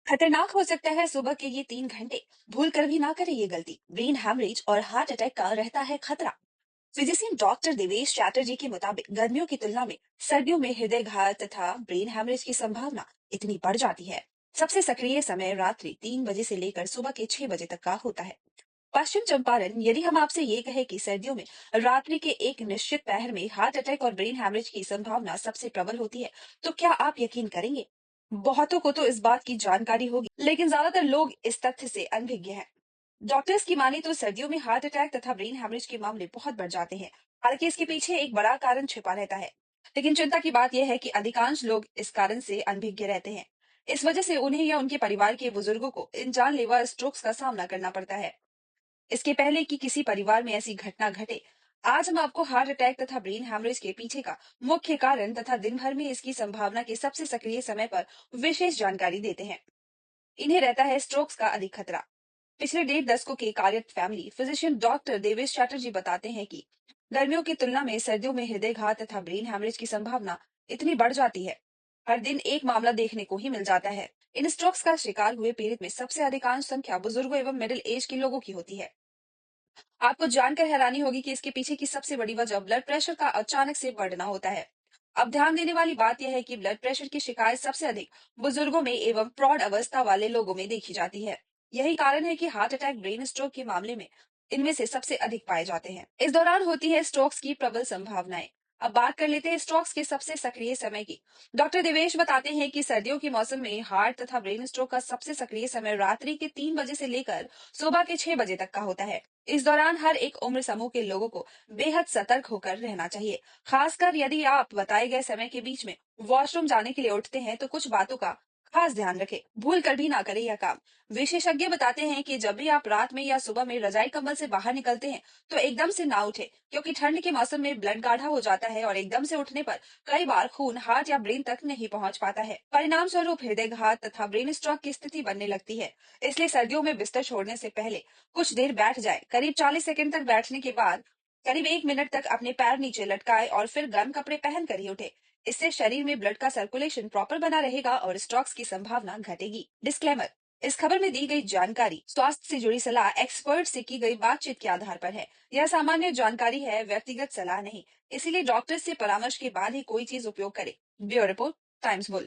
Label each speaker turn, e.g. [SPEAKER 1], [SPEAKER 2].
[SPEAKER 1] खतरनाक हो सकता है सुबह के ये 3 घंटे। भूल कर भी ना करें ये गलती। ब्रेन हैमरेज और हार्ट अटैक का रहता है खतरा। फिजिशियन डॉक्टर देवेश चैटर्जी के मुताबिक गर्मियों की तुलना में सर्दियों में हृदय घात तथा ब्रेन हैमरेज की संभावना इतनी बढ़ जाती है। सबसे सक्रिय समय रात्रि 3 बजे से लेकर सुबह के 6 बजे तक का होता है। पश्चिम चंपारण, यदि हम आपसे ये कहे कि सर्दियों में रात्रि के एक निश्चित पहर में हार्ट अटैक और ब्रेन हैमरेज की संभावना सबसे प्रबल होती है, तो क्या आप यकीन करेंगे? बहुतों को तो इस बात की जानकारी होगी, लेकिन ज्यादातर लोग इस तथ्य से अनभिज्ञ हैं। डॉक्टर्स की माने तो सर्दियों में हार्ट अटैक तथा ब्रेन हैमरेज के मामले बहुत बढ़ जाते हैं। हालांकि इसके पीछे एक बड़ा कारण छिपा रहता है। लेकिन चिंता की बात यह है कि अधिकांश लोग इस कारण से अनभिज्ञ रहते हैं। इस वजह से उन्हें या उनके परिवार के बुजुर्गों को इन जानलेवा स्ट्रोक्स का सामना करना पड़ता है। इसके पहले कि किसी परिवार में ऐसी घटना घटे, आज हम आपको हार्ट अटैक तथा ब्रेन हैमरेज के पीछे का मुख्य कारण तथा दिन भर में इसकी संभावना के सबसे सक्रिय समय पर विशेष जानकारी देते हैं। इन्हें रहता है स्ट्रोक्स का अधिक खतरा। पिछले 1.5 दशकों के कार्यरत family physician doctor Devesh Chatterjee बताते हैं कि गर्मियों की तुलना में सर्दियों में हृदय घात तथा ब्रेन हैमरेज की संभावना इतनी बढ़ जाती है। हर दिन एक मामला देखने को ही मिल जाता है। इन स्ट्रोक्स का शिकार हुए पीड़ित में सबसे अधिकांश संख्या बुजुर्गों एवं मिडिल एज के लोगों की होती है। आपको जानकर हैरानी होगी कि इसके पीछे की सबसे बड़ी वजह ब्लड प्रेशर का अचानक से बढ़ना होता है। अब ध्यान देने वाली बात यह है कि ब्लड प्रेशर की शिकायत सबसे अधिक बुजुर्गों में एवं प्रौढ़ अवस्था वाले लोगों में देखी जाती है। यही कारण है कि हार्ट अटैक ब्रेन स्ट्रोक के मामले में इनमें से सबसे अधिक पाए जाते हैं। इस दौरान होती है स्ट्रोक्स की प्रबल संभावनाएं। अब बात कर लेते हैं स्ट्रोक्स के सबसे सक्रिय समय की। डॉक्टर देवेश बताते हैं कि सर्दियों के मौसम में हार्ट तथा ब्रेन स्ट्रोक का सबसे सक्रिय समय रात्रि के 3 बजे से लेकर सुबह के 6 बजे तक का होता है। इस दौरान हर एक उम्र समूह के लोगों को बेहद सतर्क होकर रहना चाहिए। खासकर यदि आप बताए गए समय के बीच में वॉशरूम जाने के लिए उठते हैं, तो कुछ बातों का खास ध्यान रखें। भूल कर भी ना करें यह काम। विशेषज्ञ बताते हैं कि जब भी आप रात में या सुबह में रजाई कंबल से बाहर निकलते हैं, तो एकदम से ना उठे, क्योंकि ठंड के मौसम में ब्लड गाढ़ा हो जाता है और एकदम से उठने पर कई बार खून हार्ट या ब्रेन तक नहीं पहुंच पाता है। परिणाम स्वरूप हृदय घात तथा ब्रेन स्ट्रोक की स्थिति बनने लगती है। इसलिए सर्दियों में बिस्तर छोड़ने से पहले कुछ देर बैठ जाए। करीब 40 सेकंड तक बैठने के बाद करीब 1 मिनट तक अपने पैर नीचे लटकाए और फिर गर्म कपड़े पहन कर ही उठे। इससे शरीर में ब्लड का सर्कुलेशन प्रॉपर बना रहेगा और स्ट्रोक्स की संभावना घटेगी। डिस्क्लेमर, इस खबर में दी गई जानकारी स्वास्थ्य से जुड़ी सलाह एक्सपर्ट से की गई बातचीत के आधार पर है। यह सामान्य जानकारी है, व्यक्तिगत सलाह नहीं। इसीलिए डॉक्टर से परामर्श के बाद ही कोई चीज उपयोग करें। ब्यूरो रिपोर्ट, टाइम्स बोल।